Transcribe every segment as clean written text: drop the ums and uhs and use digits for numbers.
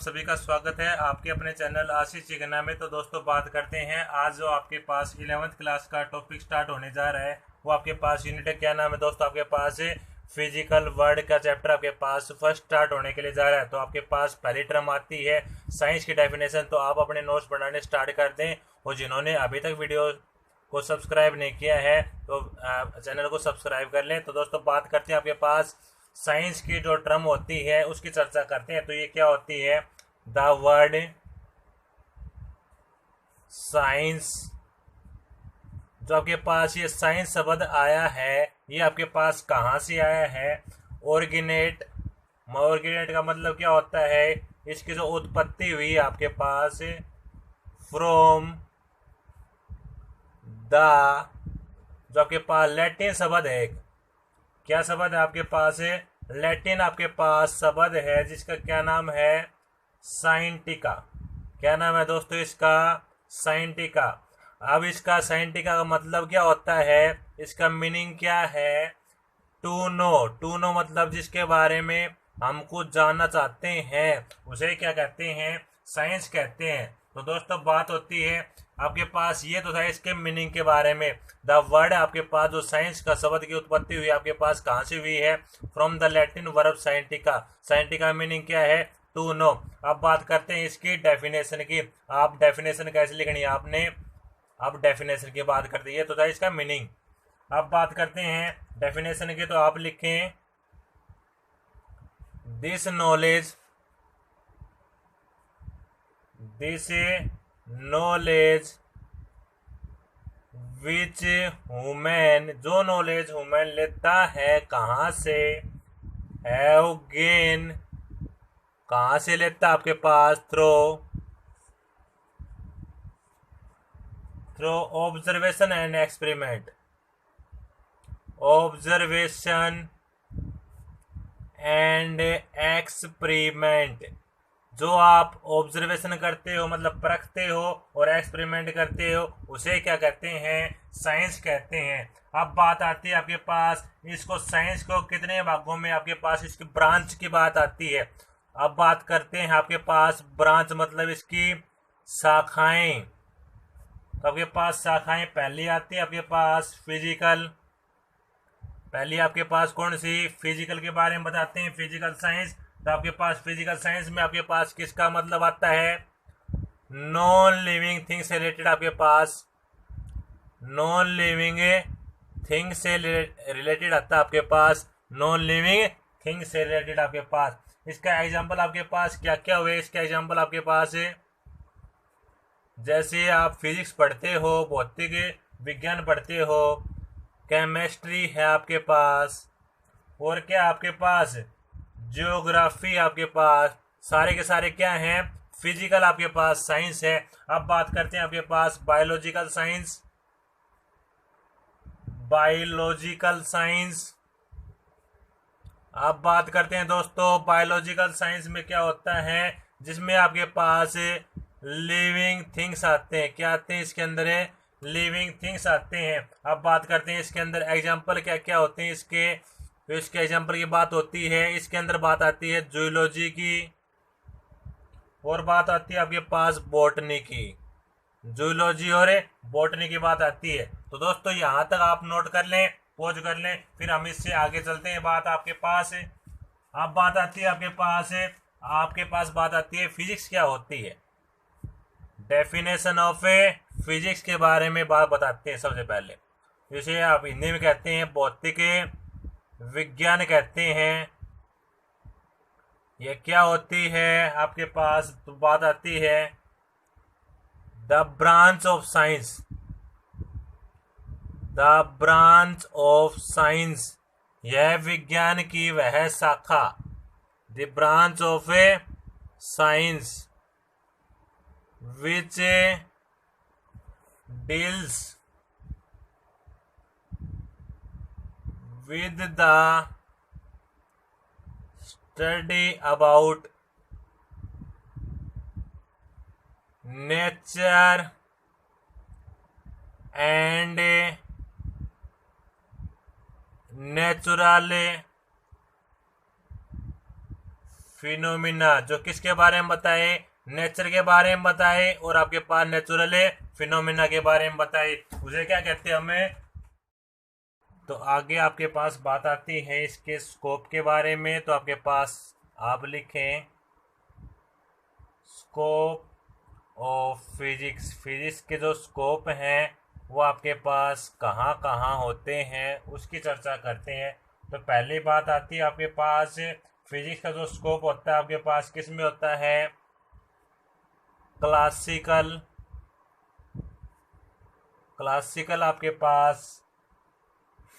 सभी का स्वागत है आपके अपने चैनल आशीष चिकना में। तो दोस्तों बात करते हैं आज जो आपके पास 11th क्लास का टॉपिक स्टार्ट होने जा रहा है वो आपके पास यूनिट है। क्या नाम है दोस्तों? आपके पास फिजिकल वर्ड का चैप्टर आपके पास फर्स्ट स्टार्ट होने के लिए जा रहा है। तो आपके पास पहली टर्म आती है साइंस की डेफिनेशन। तो आप अपने नोट्स बनाने स्टार्ट कर दें और जिन्होंने अभी तक वीडियो को सब्सक्राइब नहीं किया है तो चैनल को सब्सक्राइब कर लें। तो दोस्तों बात करते हैं आपके पास साइंस की जो टर्म होती है उसकी चर्चा करते हैं। तो ये क्या होती है? द वर्ड साइंस, जो आपके पास ये साइंस शब्द आया है ये आपके पास कहाँ से आया है? ऑर्गेनेट। ऑर्गेनेट का मतलब क्या होता है? इसकी जो उत्पत्ति हुई आपके पास फ्रॉम द, जो आपके पास लैटिन शब्द है। क्या शब्द है आपके पास? लैटिन आपके पास शब्द है जिसका क्या नाम है? साइंटिका। क्या नाम है दोस्तों इसका? साइंटिका। अब इसका साइंटिका का मतलब क्या होता है? इसका मीनिंग क्या है? To no. टू नो मतलब जिसके बारे में हम कुछ जानना चाहते हैं उसे क्या कहते हैं? साइंस कहते हैं। तो दोस्तों बात होती है आपके पास ये तो था इसके मीनिंग के बारे में। द वर्ड आपके पास जो साइंस का शब्द की उत्पत्ति हुई आपके पास कहाँ से हुई है? From the Latin verb scientia. Scientia meaning क्या है? To know. अब बात करते हैं इसकी डेफिनेशन की। आप डेफिनेशन कैसे लिखनी है आपने? अब डेफिनेशन की बात करते हैं, तो था इसका मीनिंग। अब बात करते हैं डेफिनेशन की। तो आप लिखें this knowledge, this knowledge which human, जो नॉलेज हुमैन लेता है कहाँ से? हैव गेन, कहाँ से लेता आपके पास? Through observation and experiment. Observation and experiment, जो आप ऑब्जर्वेशन करते हो मतलब परखते हो और एक्सपेरिमेंट करते हो उसे क्या कहते हैं? साइंस कहते हैं। अब बात आती है आपके पास इसको साइंस को कितने भागों में आपके पास इसकी ब्रांच की बात आती है। अब बात करते हैं आपके पास ब्रांच मतलब इसकी शाखाएं। तो आपके पास शाखाएं पहली आती है आपके पास फिजिकल। पहली आपके पास कौन सी? फिजिकल के बारे में बताते हैं, फिजिकल साइंस। तो आपके पास फिजिकल साइंस में आपके पास किसका मतलब आता है? नॉन लिविंग थिंग से रिलेटेड आपके पास नॉन लिविंग थिंग से रिलेटेड आता है आपके पास नॉन लिविंग थिंग से रिलेटेड आपके पास। इसका एग्जांपल आपके पास क्या क्या हुए? इसका एग्जांपल आपके पास जैसे आप फिजिक्स पढ़ते हो, भौतिक विज्ञान पढ़ते हो, केमिस्ट्री है आपके पास, और क्या आपके पास जियोग्राफी आपके पास, सारे के सारे क्या हैं? फिजिकल आपके पास साइंस है। अब बात करते हैं आपके पास बायोलॉजिकल साइंस। बायोलॉजिकल साइंस, अब बात करते हैं दोस्तों बायोलॉजिकल साइंस में क्या होता है? जिसमें आपके पास लिविंग थिंग्स आते हैं। क्या आते हैं इसके अंदर? लिविंग थिंग्स आते हैं। अब बात करते हैं इसके अंदर एग्जांपल क्या क्या होते हैं इसके। तो इसके एग्जांपल की बात होती है, इसके अंदर बात आती है जूलॉजी की और बात आती है आपके पास बॉटनी की। जूलॉजी और बॉटनी की बात आती है। तो दोस्तों यहाँ तक आप नोट कर लें, पॉज कर लें, फिर हम इससे आगे चलते हैं। बात आपके पास है, अब बात आती है आपके पास बात आती है फिजिक्स क्या होती है। डेफिनेशन ऑफ फिजिक्स के बारे में बात बताते हैं सबसे पहले। इसे आप हिंदी में कहते हैं भौतिक विज्ञान कहते हैं। ये क्या होती है आपके पास? तो बात आती है the branch of science. The branch of science, यह विज्ञान की वह शाखा। The branch of science which deals with the study about nature and natural phenomena, जो किसके बारे में बताए, नेचर के बारे में बताए, और आपके पास नेचुरल फिनोमिना के बारे में बताए, उसे क्या कहते हैं हमें। तो आगे आपके पास बात आती है इसके स्कोप के बारे में। तो आपके पास आप लिखें स्कोप ऑफ फिजिक्स। फिजिक्स के जो स्कोप हैं वो आपके पास कहाँ कहाँ होते हैं उसकी चर्चा करते हैं। तो पहली बात आती है आपके पास फिजिक्स का जो स्कोप होता है आपके पास किस में होता है, क्लासिकल। क्लासिकल आपके पास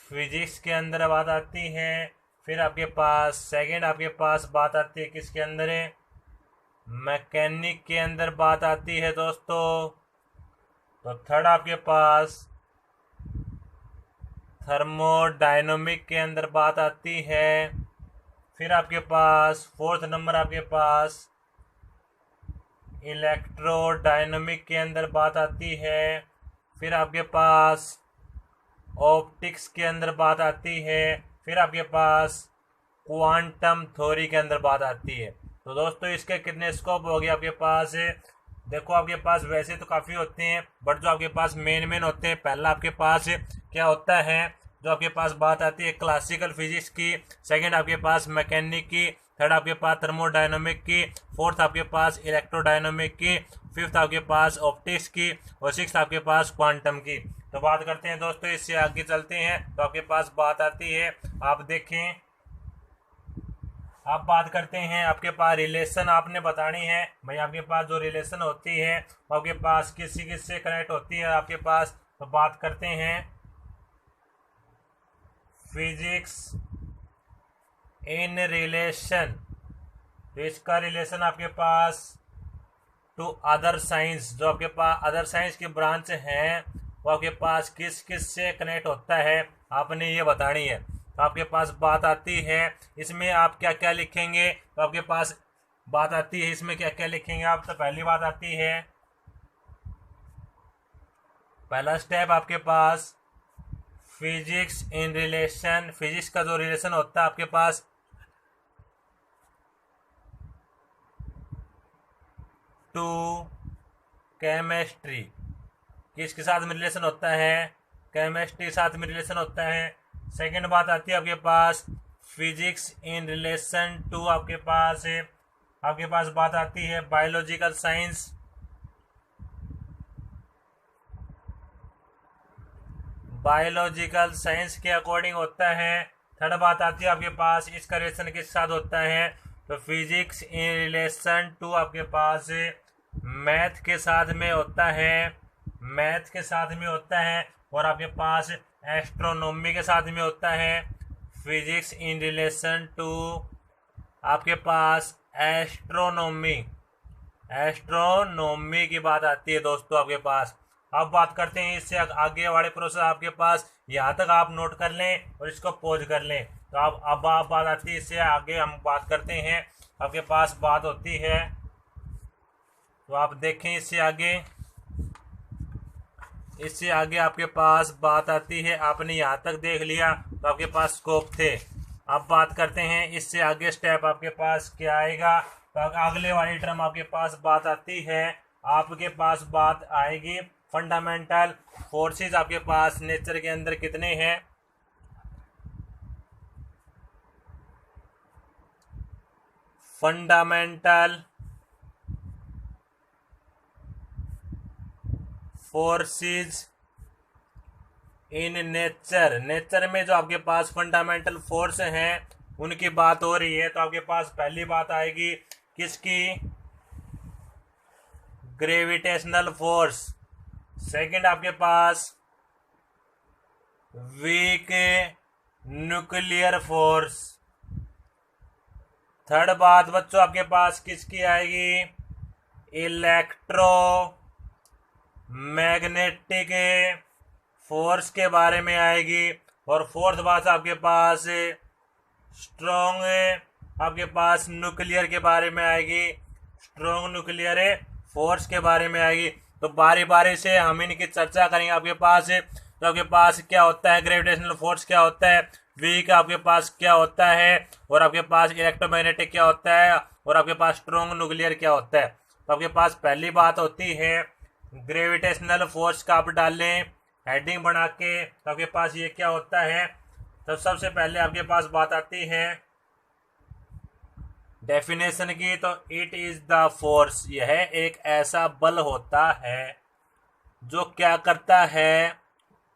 फिजिक्स के अंदर बात आती है। फिर आपके पास सेकंड आपके पास बात आती है किसके अंदर है, मैकेनिक के अंदर बात आती है दोस्तों। तो थर्ड आपके पास थर्मोडायनामिक के अंदर बात आती है। फिर आपके पास फोर्थ नंबर आपके पास इलेक्ट्रोडायनामिक के अंदर बात आती है। फिर आपके पास ऑप्टिक्स के अंदर बात आती है। फिर आपके पास क्वांटम थ्योरी के अंदर बात आती है। तो दोस्तों इसके कितने स्कोप हो गए आपके पास, देखो आपके पास वैसे तो काफ़ी होते हैं बट जो आपके पास मेन होते हैं, पहला आपके पास क्या होता है, जो आपके पास बात आती है क्लासिकल फिजिक्स की, सेकंड आपके पास मैकेनिक की, थर्ड आपके पास थर्मोडायनामिक की, फोर्थ आपके पास इलेक्ट्रोडायनामिक की, फिफ्थ आपके पास ऑप्टिक्स की, और सिक्स आपके पास क्वांटम की। तो बात करते हैं दोस्तों, इससे आगे चलते हैं। तो आपके पास बात आती है, आप देखें, आप बात करते हैं आपके पास रिलेशन आपने बतानी है भाई। आपके पास जो रिलेशन होती है वो आपके पास किसी किससे कनेक्ट होती है आपके पास। तो बात करते हैं फिजिक्स इन रिलेशन। तो इसका रिलेशन आपके पास टू अदर साइंस, जो आपके पास अदर साइंस की ब्रांच हैं वो आपके पास किस किस से कनेक्ट होता है आपने ये बतानी है। तो आपके पास बात आती है, इसमें आप क्या क्या लिखेंगे। तो आपके पास बात आती है इसमें क्या क्या लिखेंगे आप। तो पहली बात आती है, पहला स्टेप आपके पास फिजिक्स इन रिलेशन। फिजिक्स का जो रिलेशन होता है आपके पास टू केमिस्ट्री, किसके साथ में रिलेशन होता है, केमिस्ट्री के साथ में रिलेशन होता है। सेकंड बात आती है आपके पास फिजिक्स इन रिलेशन टू आपके पास बात आती है बायोलॉजिकल साइंस। बायोलॉजिकल साइंस के अकॉर्डिंग होता है। थर्ड बात आती है आपके पास इसका रिलेशन किसके साथ होता है। तो फिजिक्स इन रिलेशन टू आपके पास मैथ के साथ में होता है, मैथ के साथ में होता है। और आपके पास एस्ट्रोनॉमी के साथ में होता है। फिजिक्स इन रिलेशन टू आपके पास एस्ट्रोनॉमी, एस्ट्रोनॉमी की बात आती है दोस्तों आपके पास। अब बात करते हैं इससे आगे वाले प्रोसेस आपके पास, यहाँ तक आप नोट कर लें और इसको पॉज कर लें। तो अब बात आती है इससे आगे हम बात करते हैं। आपके पास बात होती है, तो आप देखें इससे आगे आपके पास बात आती है। आपने यहाँ तक देख लिया तो आपके पास स्कोप थे। अब बात करते हैं इससे आगे स्टेप आपके पास क्या आएगा। तो अगले वाली टर्म आपके पास बात आती है, आपके पास बात आएगी फंडामेंटल फोर्सेस। आपके पास नेचर के अंदर कितने हैं, fundamental forces in nature. Nature में जो आपके पास फंडामेंटल फोर्स हैं उनकी बात हो रही है। तो आपके पास पहली बात आएगी किसकी, ग्रेविटेशनल फोर्स। सेकंड आपके पास वीक न्यूक्लियर फोर्स। थर्ड बात बच्चों आपके पास किसकी आएगी, इलेक्ट्रो मैग्नेटिक फोर्स के बारे में आएगी। और फोर्थ बात आपके पास स्ट्रॉन्ग आपके पास न्यूक्लियर के बारे में आएगी, स्ट्रॉन्ग न्यूक्लियर फोर्स के बारे में आएगी। तो बारी बारी से हम इनकी चर्चा करेंगे आपके पास। तो आपके पास क्या होता है, ग्रेविटेशनल फोर्स क्या होता है, वीक आपके पास क्या होता है, और आपके पास इलेक्ट्रोमैग्नेटिक क्या होता है, और आपके पास स्ट्रॉन्ग न्यूक्लियर क्या होता है। तो आपके पास पहली बात होती है ग्रेविटेशनल फोर्स का आप डालें हेडिंग बना के, तो आपके पास ये क्या होता है। तो सबसे पहले आपके पास बात आती है डेफिनेशन की, तो इट इज द फोर्स, यह एक ऐसा बल होता है जो क्या करता है,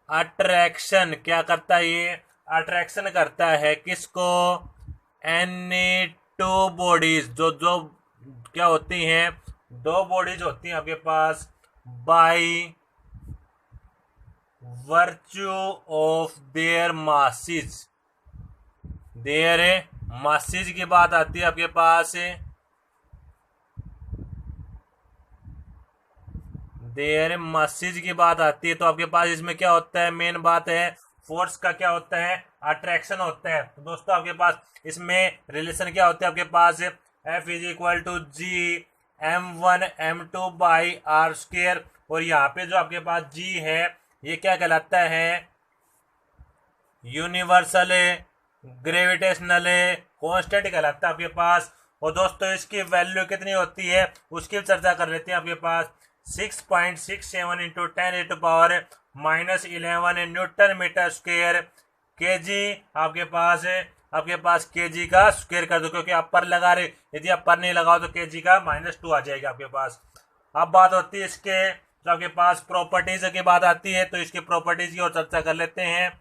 अट्रैक्शन, क्या करता है ये, अट्रैक्शन करता है किसको, एनी टू बॉडीज, जो जो क्या होती हैं, दो बॉडीज होती हैं आपके पास, by virtue of their masses, their masses की बात आती है आपके पास, देयर मासिस की बात आती है। तो आपके पास इसमें क्या होता है, मेन बात है फोर्स का क्या होता है, अट्रैक्शन होता है। तो दोस्तों आपके पास इसमें रिलेशन क्या होता है, आपके पास F is equal to G M1 M2 by R square, और यहाँ पे जो आपके पास G है ये क्या कहलाता है, यूनिवर्सल ग्रेविटेशनल कांस्टेंट कहलाता है आपके पास। और दोस्तों इसकी वैल्यू कितनी होती है उसकी चर्चा कर लेते हैं। आपके पास 6.67 इंटू 10⁻⁻11 न्यूटन मीटर स्क्वेयर के जी, आपके पास के जी का स्क्वेयर कर दो, क्योंकि अपर लगा रहे, यदि अपर नहीं लगाओ तो के जी का -2 आ जाएगा आपके पास। अब बात होती है इसके, तो आपके पास प्रॉपर्टीज की बात आती है, तो इसकी प्रॉपर्टीज की और चर्चा कर लेते हैं।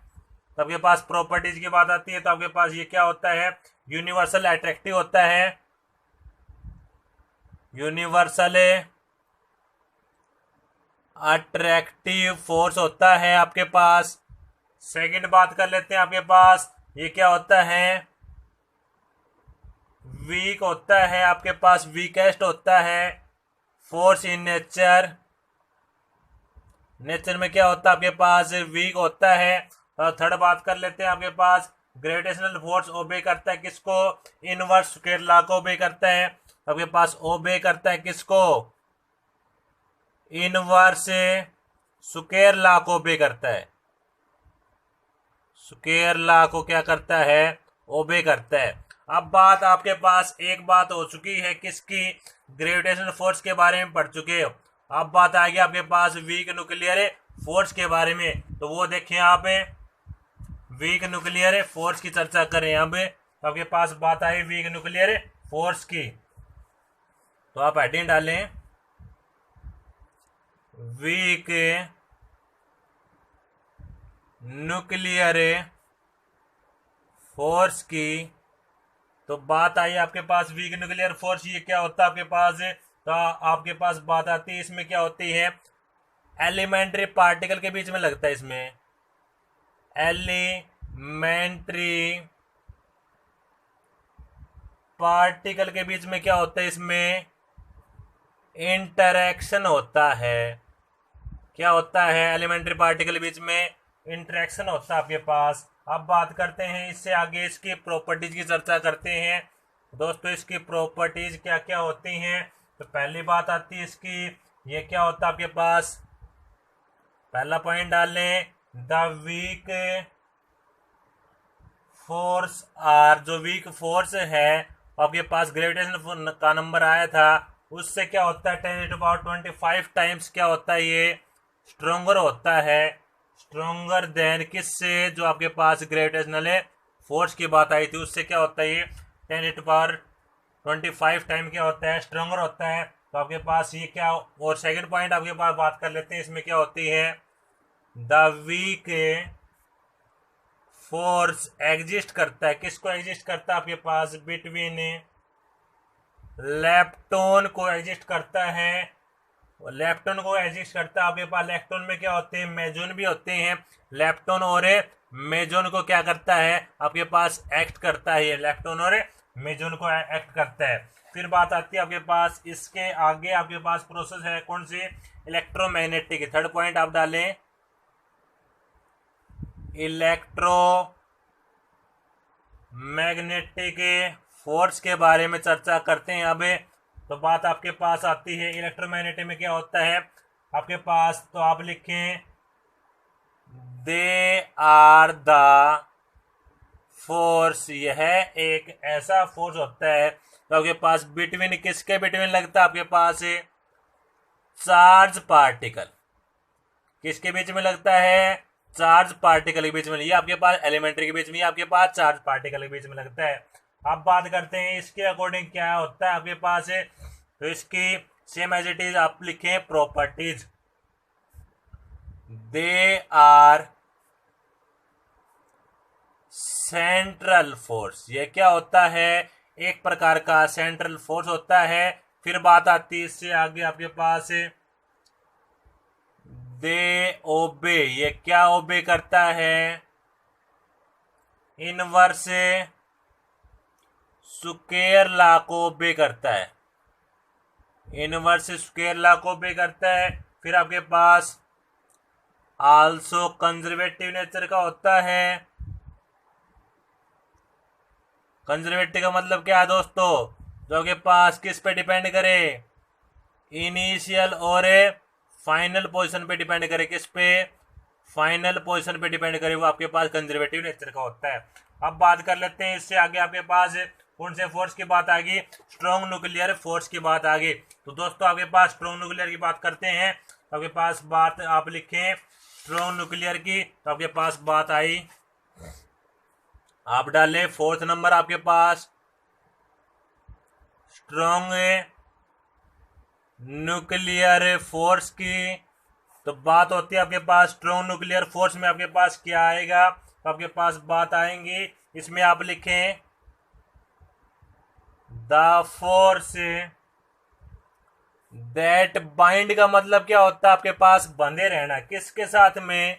तो आपके पास प्रॉपर्टीज की बात आती है, तो आपके पास ये क्या होता है, यूनिवर्सल अट्रैक्टिव होता है, यूनिवर्सल अट्रैक्टिव फोर्स होता है आपके पास। सेकंड बात कर लेते हैं, आपके पास ये क्या होता है, वीक होता है आपके पास, वीकेस्ट होता है फोर्स इन नेचर, नेचर में क्या होता है आपके पास, वीक होता है। और थर्ड बात कर लेते हैं, आपके पास ग्रेविटेशनल फोर्स ओबे करता है किसको, इनवर्स स्क्वायर लॉ को ओबे करता है। आपके पास ओबे करता है किसको, इनवर्स स्क्वायर लॉ को ओबे करता है, स्क्वायर लॉ को क्या करता है, ओबे करता है। अब बात आपके पास एक बात हो चुकी है किसकी, ग्रेविटेशनल फोर्स के बारे में पढ़ चुके हो। अब बात आ गई आपके पास वीक न्यूक्लियर फोर्स के बारे में, तो वो देखें आप, वीक न्यूक्लियर फोर्स की चर्चा करें। अब तो आपके पास बात आई वीक न्यूक्लियर फोर्स की, तो आप हेडिंग डालें वीक न्यूक्लियर फोर्स की। तो बात आई आपके पास वीक न्यूक्लियर फोर्स, ये क्या होता है आपके पास, तो आपके पास बात आती है इसमें क्या होती है, एलिमेंट्री पार्टिकल के बीच में लगता है, इसमें एलिमेंट्री पार्टिकल के बीच में क्या होता है, इसमें इंटरेक्शन होता है, क्या होता है, एलिमेंट्री पार्टिकल के बीच में इंटरेक्शन होता है आपके पास। अब बात करते हैं इससे आगे इसकी प्रॉपर्टीज की चर्चा करते हैं। दोस्तों इसकी प्रॉपर्टीज क्या क्या होती हैं, तो पहली बात आती है इसकी, ये क्या होता है आपके पास, पहला पॉइंट डाल लें, द वीक फोर्स आर, जो वीक फोर्स है आपके पास ग्रेविटेशन का नंबर आया था उससे क्या होता है 10⁻25 टाइम्स क्या होता है, ये स्ट्रोंगर होता है, स्ट्रोंगर देन किससे, जो आपके पास ग्रेविटेशनल फोर्स की बात आई थी उससे क्या होता है, ये 10⁻25 टाइम क्या होता है, स्ट्रोंगर होता है। तो आपके पास ये क्या, और सेकंड पॉइंट आपके पास बात कर लेते हैं, इसमें क्या होती है, द वीक फोर्स एग्जिस्ट करता है, किसको एग्जिस्ट करता है, आपके पास बिटवीन लेप्टोन को एग्जिस्ट करता है, लेप्टोन को एग्जिस्ट करता है। आपके पास लेप्टोन में क्या होते हैं, मेजोन भी होते हैं, लेप्टोन और मेजोन को क्या करता है आपके पास, एक्ट करता है, लेप्टोन और मेजोन को एक्ट करता है। फिर बात आती है आपके पास इसके आगे, आपके पास प्रोसेस है कौन सी, इलेक्ट्रोमैग्नेटिक। थर्ड पॉइंट आप डालें इलेक्ट्रोमैग्नेटिक फोर्स के बारे में चर्चा करते हैं। अब तो बात आपके पास आती है इलेक्ट्रोमैग्नेटिक में क्या होता है आपके पास, तो आप लिखें दे आर द फोर्स, यह एक ऐसा फोर्स होता है तो आपके पास बिटवीन, किसके बिटवीन लगता है, आपके पास चार्ज पार्टिकल, किसके बीच में लगता है, चार्ज पार्टिकल के बीच में। ये आपके पास एलिमेंट्री के बीच में, ये आपके पास चार्ज पार्टिकल के बीच में लगता है। अब बात करते हैं इसके अकॉर्डिंग क्या होता है आपके पास है, तो इसकी सेम एज इट इज आप लिखें properties. They are central force, ये क्या होता है, एक प्रकार का सेंट्रल फोर्स होता है। फिर बात आती है इससे आगे आपके पास दे ओबे, ये क्या ओबे करता है, इनवर्स स्क्वायर लॉ को ओबे करता है, इनवर्स स्क्वायर लॉ को ओबे करता है। फिर आपके पास आल्सो कंजर्वेटिव नेचर का होता है। कंजर्वेटिव का मतलब क्या है दोस्तों, जो आपके पास किस पे डिपेंड करे, इनिशियल और फाइनल पोजीशन पे डिपेंड करे, किस पे, फाइनल पोजीशन पे डिपेंड करे, वो आपके पास कंजर्वेटिव नेचर का होता है। अब बात कर लेते हैं इससे आगे आपके पास कौन से फोर्स की बात आ गई, स्ट्रॉन्ग न्यूक्लियर फोर्स की बात आ गई। तो दोस्तों आपके पास स्ट्रॉन्ग न्यूक्लियर की बात करते हैं, तो आपके पास बात आप लिखें स्ट्रॉन्ग न्यूक्लियर की, तो आपके पास बात आई, आप डालें फोर्थ नंबर आपके पास स्ट्रॉन्ग न्यूक्लियर फोर्स की। तो बात होती है आपके पास स्ट्रॉन्ग न्यूक्लियर फोर्स में आपके पास क्या आएगा, तो आपके पास बात आएंगी, इसमें आप लिखें द फोर्स दैट बाइंड, का मतलब क्या होता है, आपके पास बंधे रहना, किसके साथ में,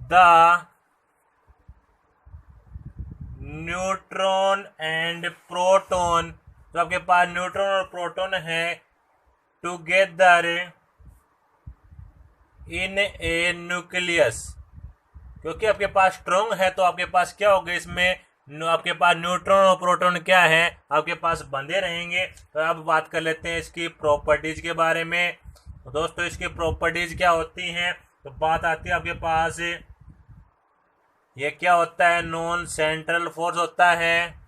द न्यूट्रॉन एंड प्रोटॉन, तो आपके पास न्यूट्रॉन और प्रोटॉन है टुगेदर इन ए न्यूक्लियस, क्योंकि आपके पास स्ट्रॉन्ग है तो आपके पास क्या होगा, इसमें आपके पास न्यूट्रॉन और प्रोटॉन क्या है, आपके पास बंधे रहेंगे। तो अब बात कर लेते हैं इसकी प्रॉपर्टीज के बारे में। तो दोस्तों इसकी प्रॉपर्टीज क्या होती हैं, तो बात आती है आपके पास, ये क्या होता है, नॉन सेंट्रल फोर्स होता है।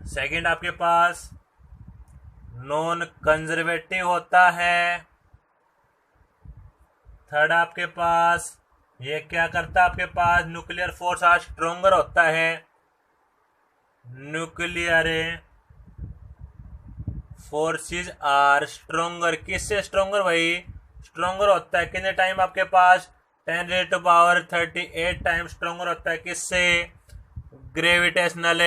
सेकंड आपके पास नॉन कंजर्वेटिव होता है। थर्ड आपके पास ये क्या करता है, आपके पास न्यूक्लियर फोर्स आज स्ट्रोंगर होता है, न्यूक्लियर फोर्सेस आर स्ट्रोंगर, किससे स्ट्रोंगर भाई, स्ट्रोंगर होता है कितने टाइम, आपके पास 10⁻38 टाइम स्ट्रोंगर होता है, किससे, ग्रेविटेशनल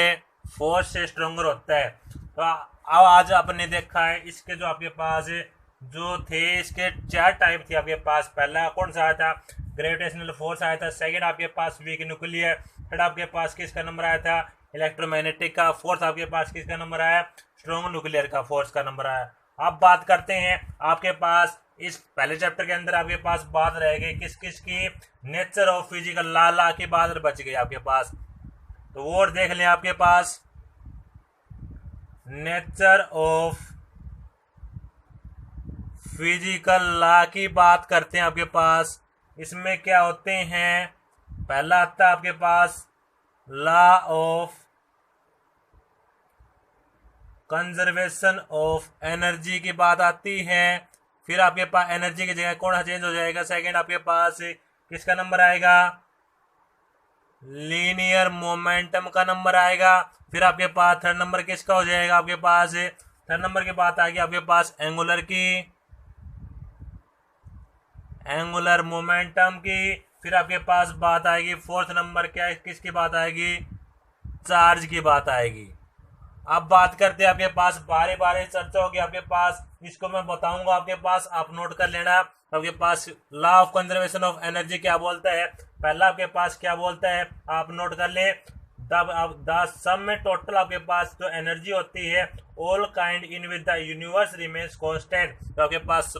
फोर्स से स्ट्रोंगर होता है। तो अब आज आपने देखा है इसके जो आपके पास जो थे इसके चार टाइप थे आपके पास। पहला कौन सा आया था, ग्रेविटेशनल फोर्स आया था। सेकंड आपके पास वीक न्यूक्लियर। थर्ड आपके पास किसका नंबर आया था, इलेक्ट्रोमैग्नेटिक का। फोर्थ आपके पास किसका नंबर आया, स्ट्रॉन्ग न्यूक्लियर का फोर्स का नंबर आया। अब बात करते हैं आपके पास इस पहले चैप्टर के अंदर आपके पास बात रह गई किस किस की, नेचर ऑफ फिजिकल ला की बात बच गई आपके पास। तो वो और देख लें आपके पास, नेचर ऑफ फिजिकल लॉ की बात करते हैं आपके पास। इसमें क्या होते हैं, पहला आता है आपके पास law of conservation of energy की बात आती है। फिर आपके पास एनर्जी की जगह कौन सा चेंज हो जाएगा, सेकंड आपके पास किसका नंबर आएगा, लीनियर मोमेंटम का नंबर आएगा। फिर आपके पास थर्ड नंबर किसका हो जाएगा, आपके पास थर्ड नंबर की बात आएगी आपके पास एंगुलर की, एंगुलर मोमेंटम की। फिर आपके पास बात आएगी फोर्थ नंबर क्या, किसकी बात आएगी, चार्ज की बात आएगी। अब बात करते हैं आपके पास बारे बारे चर्चा होगी आपके पास, इसको मैं बताऊंगा आपके पास, आप नोट कर लेना। आपके पास law of conservation of energy क्या बोलता है, पहला आपके पास क्या बोलता है आप नोट कर ले, द सम में टोटल आपके पास जो एनर्जी होती है all kind in with the universe remains constant. तो आपके पास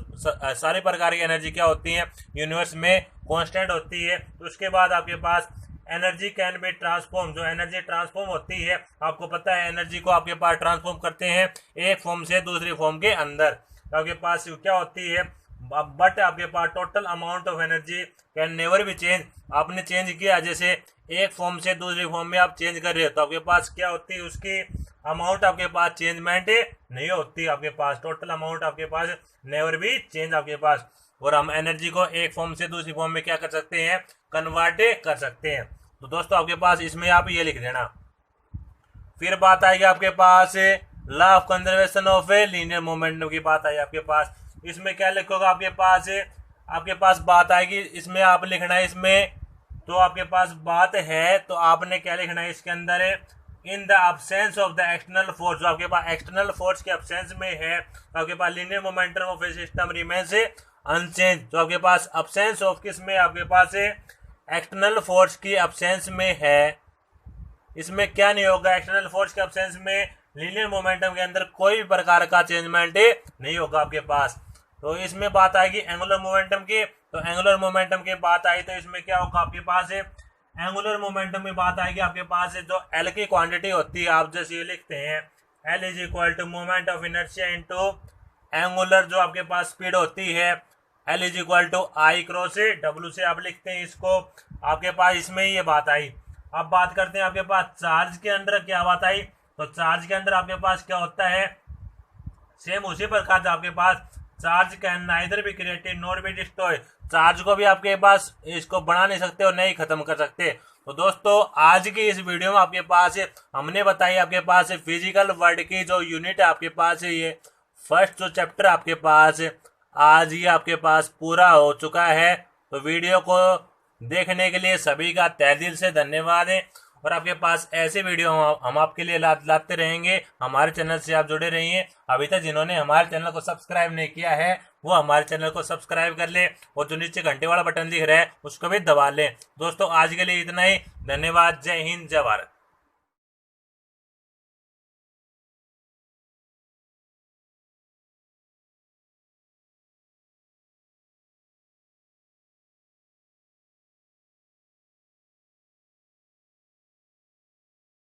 सारे प्रकार की एनर्जी क्या होती है, यूनिवर्स में कांस्टेंट होती है। तो उसके बाद आपके पास एनर्जी कैन बी ट्रांसफॉर्म, जो एनर्जी ट्रांसफॉर्म होती है, आपको पता है एनर्जी को आपके पास ट्रांसफॉर्म करते हैं एक फॉर्म से दूसरी फॉर्म के अंदर। तो आपके पास क्या होती है, बट आपके पास total amount of energy can never be change. आपने चेंज किया, जैसे एक फॉर्म से दूसरी फॉर्म में आप चेंज कर रहे हो तो आपके पास क्या होती है, उसकी अमाउंट आपके पास चेंजमेंट नहीं होती। आपके पास टोटल अमाउंट आपके पास नेवर बी चेंज आपके पास। और हम एनर्जी को एक फॉर्म से दूसरी फॉर्म में क्या कर सकते हैं, कन्वर्ट कर सकते हैं। तो दोस्तों आपके पास इसमें आप ये लिख देना। फिर बात आएगी आपके पास law of conservation of a linear momentum की बात आई आपके पास। इसमें क्या लिखोगे, आपके पास बात आएगी, इसमें आप लिखना है, इसमें तो आपके पास बात है तो आपने क्या लिखना है इसके अंदर, in the absence of the external force. जो आपके पास एक्सटर्नल फोर्स के अब्सेंस में है तो आपके पास linear momentum of a system remains unchange. तो आपके पास अब्सेंस ऑफ किस में, आपके पास एक्सटर्नल फोर्स की अब्सेंस में है, इसमें क्या नहीं होगा, एक्सटर्नल फोर्स के अब्सेंस में लीनियर मोमेंटम के अंदर कोई भी प्रकार का चेंजमेंट नहीं होगा आपके पास। तो इसमें बात आएगी एंगुलर मोमेंटम की। तो एंगुलर मोमेंटम की बात आई तो इसमें क्या होगा आपके पास, एंगुलर मोमेंटम में बात आएगी आपके पास जो एल की क्वांटिटी होती है, आप जैसे ये लिखते हैं L is equal to moment of inertia into angular जो आपके पास स्पीड होती है, L is equal to I cross W से आप लिखते हैं इसको। आपके पास इसमें ये बात आई। अब बात करते हैं आपके पास चार्ज के अंदर क्या बात आई। तो चार्ज के अंदर आपके पास क्या होता है, सेम उसी प्रकार से आपके पास charge can neither be created nor be destroy. Charge को भी आपके पास इसको बढ़ा नहीं सकते और नहीं खत्म कर सकते। तो दोस्तों आज की इस वीडियो में आपके पास हमने बताई आपके पास फिजिकल वर्ल्ड की जो यूनिट है आपके पास ये फर्स्ट जो चैप्टर आपके पास आज ये आपके पास पूरा हो चुका है। तो वीडियो को देखने के लिए सभी का तहे दिल से धन्यवाद है। और आपके पास ऐसे वीडियो हम आपके लिए लाते रहेंगे। हमारे चैनल से आप जुड़े रहिए। अभी तक जिन्होंने हमारे चैनल को सब्सक्राइब नहीं किया है वो हमारे चैनल को सब्सक्राइब कर ले और जो नीचे घंटे वाला बटन दिख रहा है उसको भी दबा लें। दोस्तों आज के लिए इतना ही। धन्यवाद। जय हिंद, जय भारत।